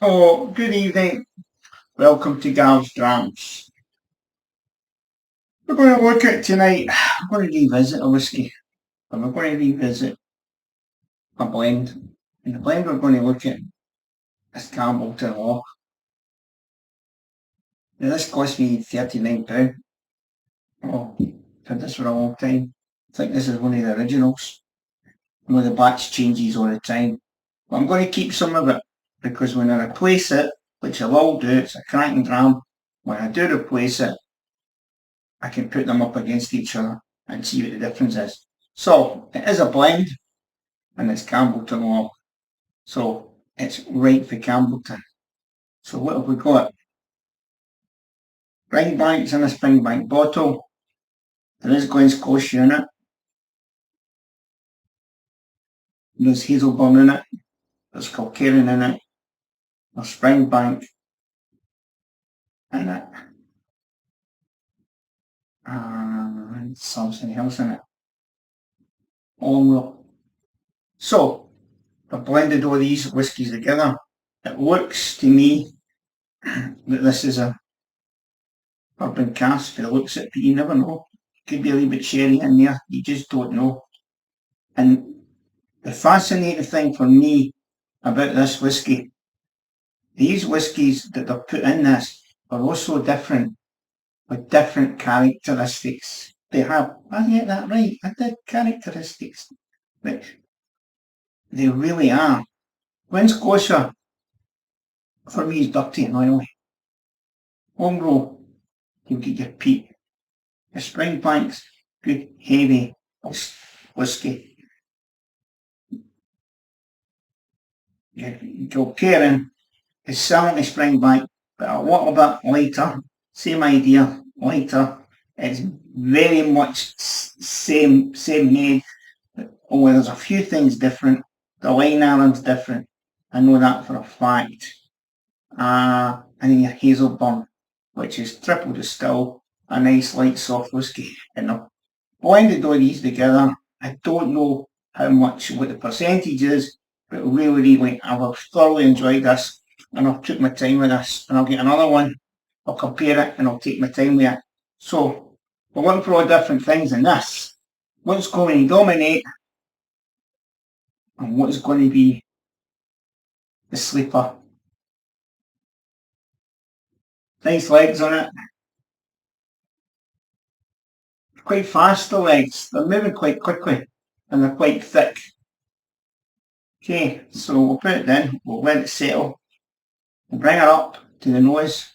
Oh, good evening. Welcome to Gav's Drams. We're going to look at tonight. We're going to revisit a whisky, and we're going to revisit a blend. And the blend we're going to look at is Campbelton loch. Now, this cost me £39. Oh, I've had this for a long time. I think this is one of the originals. I know the batch changes all the time. But I'm going to keep some of it because when I replace it, which I will do, it's a cracking dram. When I do replace it, I can put them up against each other and see what the difference is. So it is a blend and it's Campbelton loch. So it's right for Campbelton. So what have we got? Springbank's in a Springbank bottle. There is Glen Scotia in it. There's Hazelburn in it. There's Kilkerran in it. There's Springbank in it. And something else in it. All So I've blended all these whiskies together. It looks to me that this is a bourbon cask. It looks at, but you never know. Could be a little bit sherry in there. You just don't know. And the fascinating thing for me about this whisky, these whiskies that they're put in this are also different with different characteristics. They have, I get that right, I did characteristics. But they really are. Glen Scotia, for me, is dirty and oily. Homegrown, you get your peat. Your Springbank's good, heavy whisky. Your Kilkerran is similar to Springbank, but a little bit lighter. Same idea, lighter. It's very much same made. Only there's a few things different. The line island's different. I know that for a fact. And then your Hazelburn, which is triple distilled, a nice light soft whisky. And I've blended all these together. I don't know how much, what the percentage is, but really, I've thoroughly enjoyed this, and I've took my time with this, and I'll get another one. I'll compare it, and I'll take my time with it. So we're looking for all different things in this. What's going to dominate, and what's going to be the sleeper. Nice legs on it. Quite fast, the legs. They're moving quite quickly, and they're quite thick. Okay, so we'll put it in. We'll let it settle. We'll bring it up to the nose.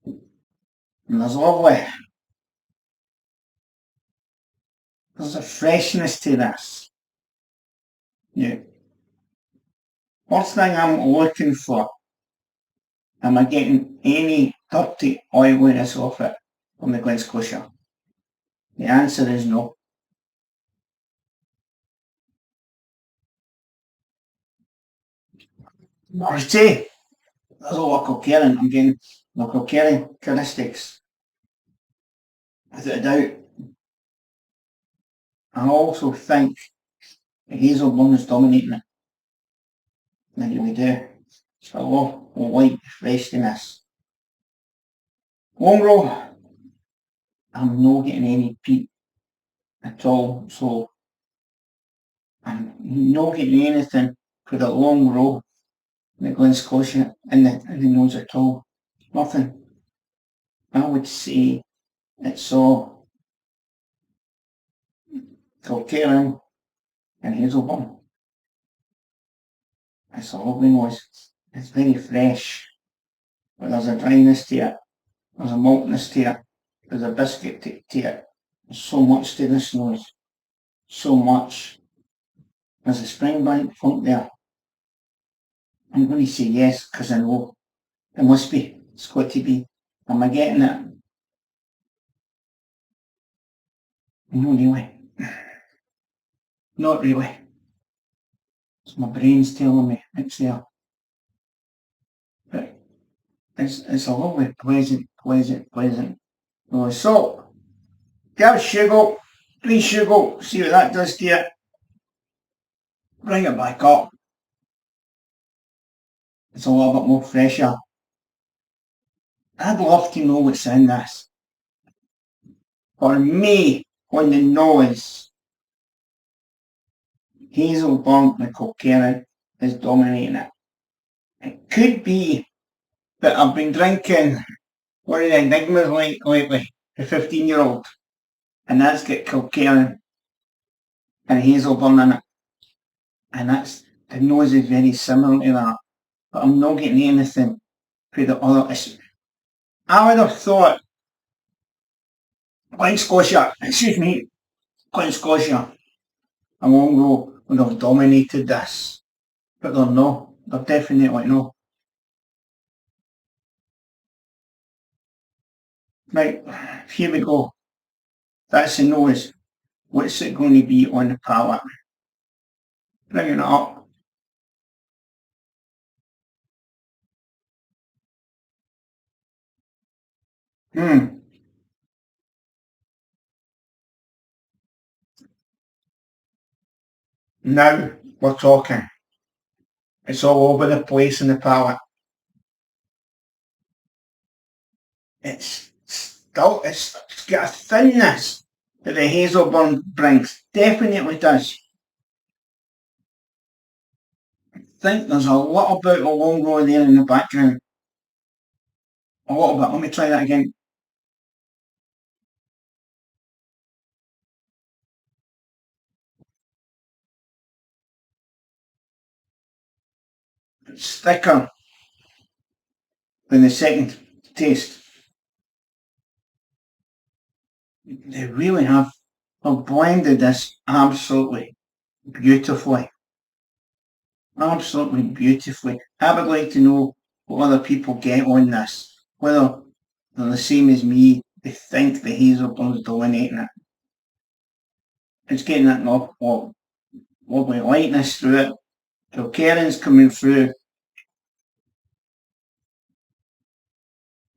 And there's a freshness to this. Yeah. First thing I'm looking for, am I getting any dirty oiliness off it from the Glen Scotia? The answer is no. I would say there's a lot of Kilkerran. I'm getting local characteristics, without a doubt. I also think the Hazelburn is dominating it. I really do. It's got a lot of light freshness. Long row, I'm not getting any peat at all, so I'm not getting anything for the long row in the Glen Scotia in the nose at all. Nothing. I would say it's all Kilkerran and Hazelburn. It's a lovely nose. It's very fresh, but there's a dryness to it. There's a maltness to it. There's a biscuit to it. There's so much to this nose. So much. There's a Springbank funk there. I'm going to say yes because I know it must be. It's got to be. Am I getting it? No, really. Not really. It's my brain's telling me it's there. But it's a lovely, pleasant noise. So, give sugar, please sugar, see what that does to it. Bring it back up. it's a little bit more fresher. I'd love to know what's in this. For me, on the nose, Hazelburn and Kilkerran is dominating it. It could be that I've been drinking one of the Enigmas lately, the 15-year-old, and that's got Kilkerran and Hazelburn in it. And that's, the nose is very similar to that. But I'm not getting anything for the other. I would have thought Glen Scotia, Glen Scotia, a long row would have dominated this. But they're not. They're definitely not. Right, here we go. That's the nose. What's it going to be on the palate? Bringing it up. Hmm. Now we're talking. It's all over the place in the palate. It's got a thinness that the Hazelburn brings. Definitely does. I think there's a little bit of a long row there in the background. A little bit. Let me try that again. It's thicker than the second taste. They really have blended this absolutely beautifully. Absolutely beautifully. I would like to know what other people get on this. Whether they're the same as me, they think the Hazelburn's dominating it. It's getting that lovely lightness through it. Kilkerran's coming through,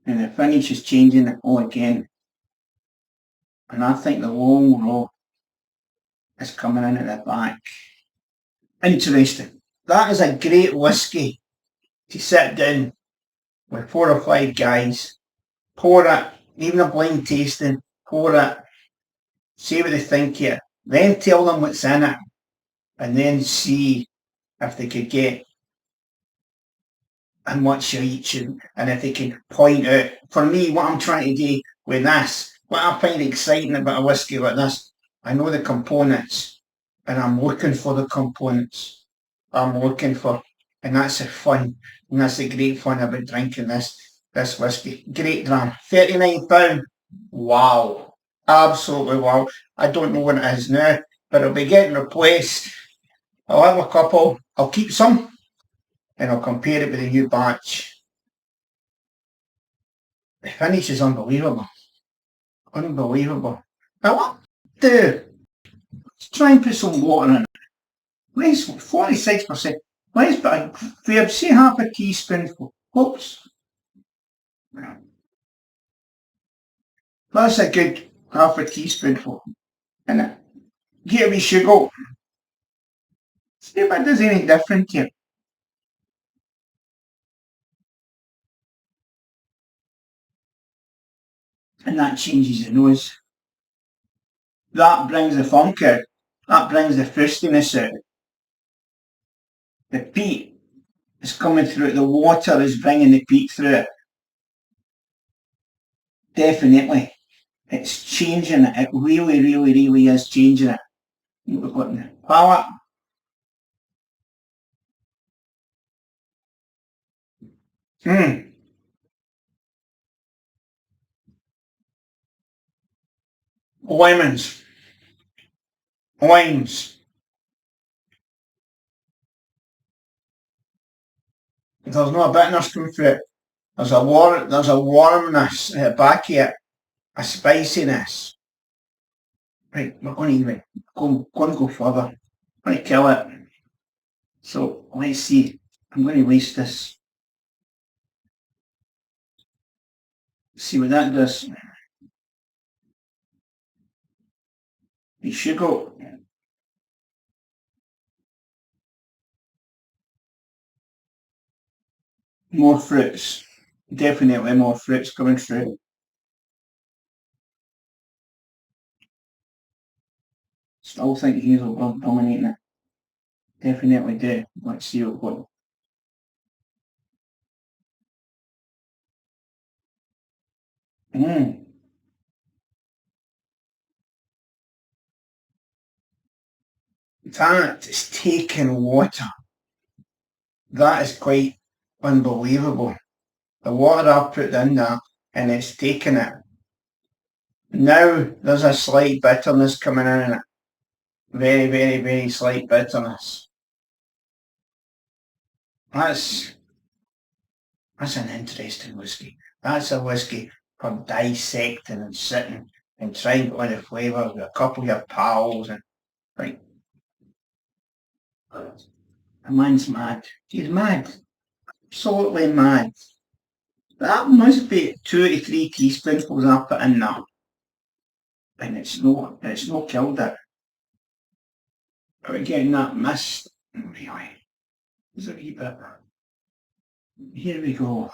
and the finish is changing it all again. And I think the long row is coming in at the back. Interesting. That is a great whisky to sit down with 4 or 5 guys, pour it, even a blind tasting, pour it, see what they think of it, then tell them what's in it, and then see if they could get how much each, and if they can point out. For me, what I'm trying to do with this, what I find exciting about a whisky like this, I know the components, and I'm looking for the components. I'm looking for, and that's the fun, and that's the great fun about drinking this whisky. Great dram, £39. Wow, absolutely wow. I don't know what it is now, but it'll be getting replaced. I'll have a couple. I'll keep some, and I'll compare it with the new batch. The finish is unbelievable. Unbelievable. Now what do? Let's try and put some water in it. Let's 46%. Let's put a fair, say half a teaspoonful. Oops. That's a good half a teaspoonful in it. Get a wee sugar. See if it does any different here. And that changes the nose. That brings the funk out. That brings the frostiness out. The peat is coming through it. The water is bringing the peat through it. Definitely. It's changing it. It really, really, really is changing it. We've got the palate. Lemons. Limes. There's not a bitterness coming through it. There's a warmness at the back of it. A spiciness. Right, we're going to even go further. I'm going to kill it. So let's see. I'm going to waste this. See what that does. The sugar. More fruits. Definitely more fruits coming through. Still think hazel's dominating it. Definitely do. Let's see what. Mm, that is taking water. That is quite unbelievable. The water I've put in that and it's taken it. Now there's a slight bitterness coming in it. Very, very, very slight bitterness. That's that's an interesting whiskey. That's a whiskey for dissecting and sitting and trying all the flavours with a couple of your pals and right. The man's mad. He's mad. Absolutely mad. That must be 2 to 3 teaspoonfuls I put in that. And it's no killed it. But again, that mist, really, is a wee bit. Here we go.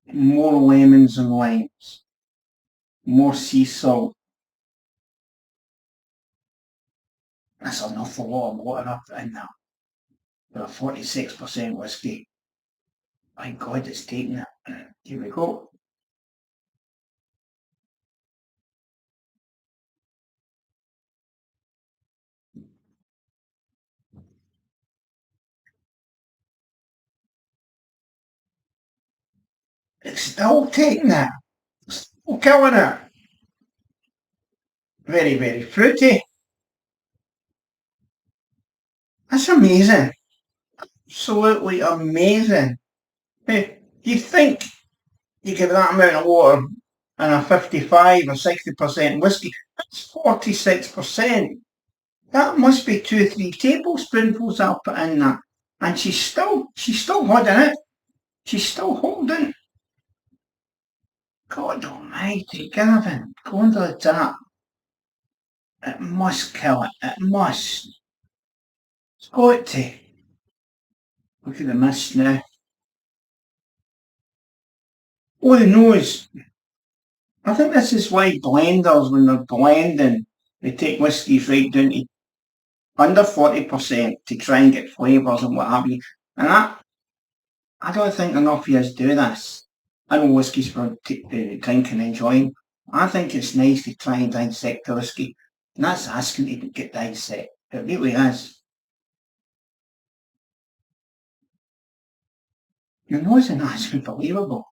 More lemons and limes. More sea salt. That's an awful lot of water up in there. For a 46% whiskey. My God, it's taking it. Here we go. It's still taking it. Still killing it. Very, very fruity. That's amazing. Absolutely amazing. Hey, you think you give that amount of water and a 55 or 60% whiskey, that's 46%. That must be 2 or 3 tablespoonfuls I'll put in that. And she's still holding it. She's still holding. God almighty, Gavin, go under the tap. It must kill it. It must. It's got to. Look at the mist now. Oh, the nose. I think this is why blenders, when they're blending, they take whiskies right down to under 40% to try and get flavours and what have you. And I don't think enough of us do this. I know whiskies for drinking and enjoying. I think it's nice to try and dissect a whiskey. And that's asking to get dissect. It really is. Your nose and that's unbelievable.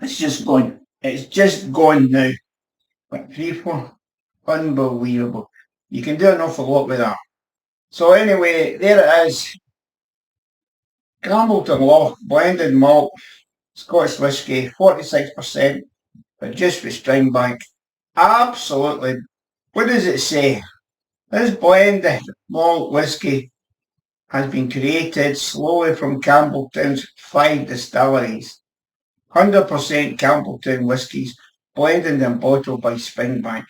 It's just gone. It's just gone now. But 3, 4, unbelievable. You can do an awful lot with that. So anyway, there it is. Campbelton Loch blended malt Scotch whisky, 46%, but just with Springbank. Absolutely. What does it say? This blended malt whisky has been created slowly from Campbelton's 5 distilleries. 100% Campbelton whiskies blended and bottled by Springbank.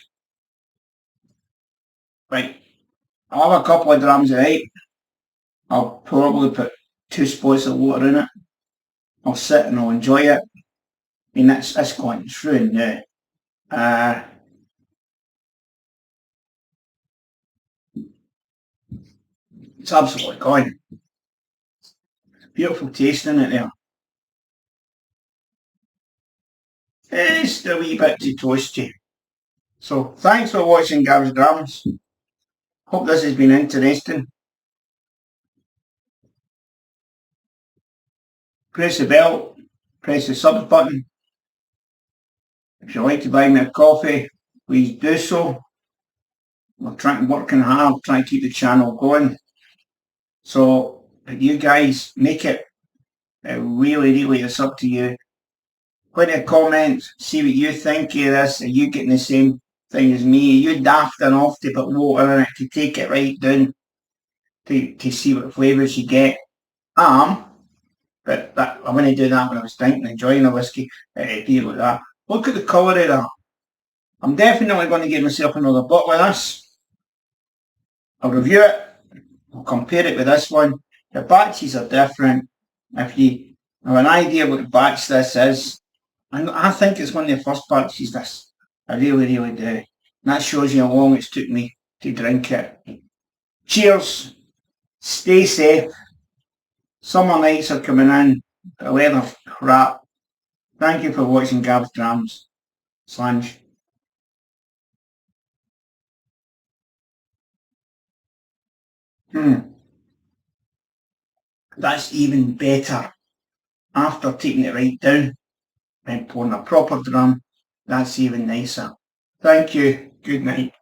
Right, I'll have a couple of drams of it. I'll probably put 2 spots of water in it. I'll sit and I'll enjoy it. I mean, that's going through now. It's absolutely gone. Beautiful taste in it there. It's a wee bit too toasty. So thanks for watching Gav's Dramas. Hope this has been interesting. Press the bell, press the subs button. If you'd like to buy me a coffee, please do so. We're working hard, trying to keep the channel going. So you guys make it. It really, really is up to you. Put in a comment, see what you think of this. Are you getting the same thing as me? Are you daft enough to put water in it to take it right down to see what flavours you get? But I wouldn't do that when I was drinking, enjoying a whiskey. Be like that. Look at the colour of that. I'm definitely going to get myself another bottle of this. I'll review it. I'll compare it with this one. The batches are different. If you have an idea what batch this is, I think it's one of the first batches this. I really, really do. And that shows you how long it's took me to drink it. Cheers. Stay safe. Summer nights are coming in. The weather's crap. Thank you for watching Gab's Drams. Slange. That's even better. After taking it right down and pouring a proper dram, that's even nicer. Thank you. Good night.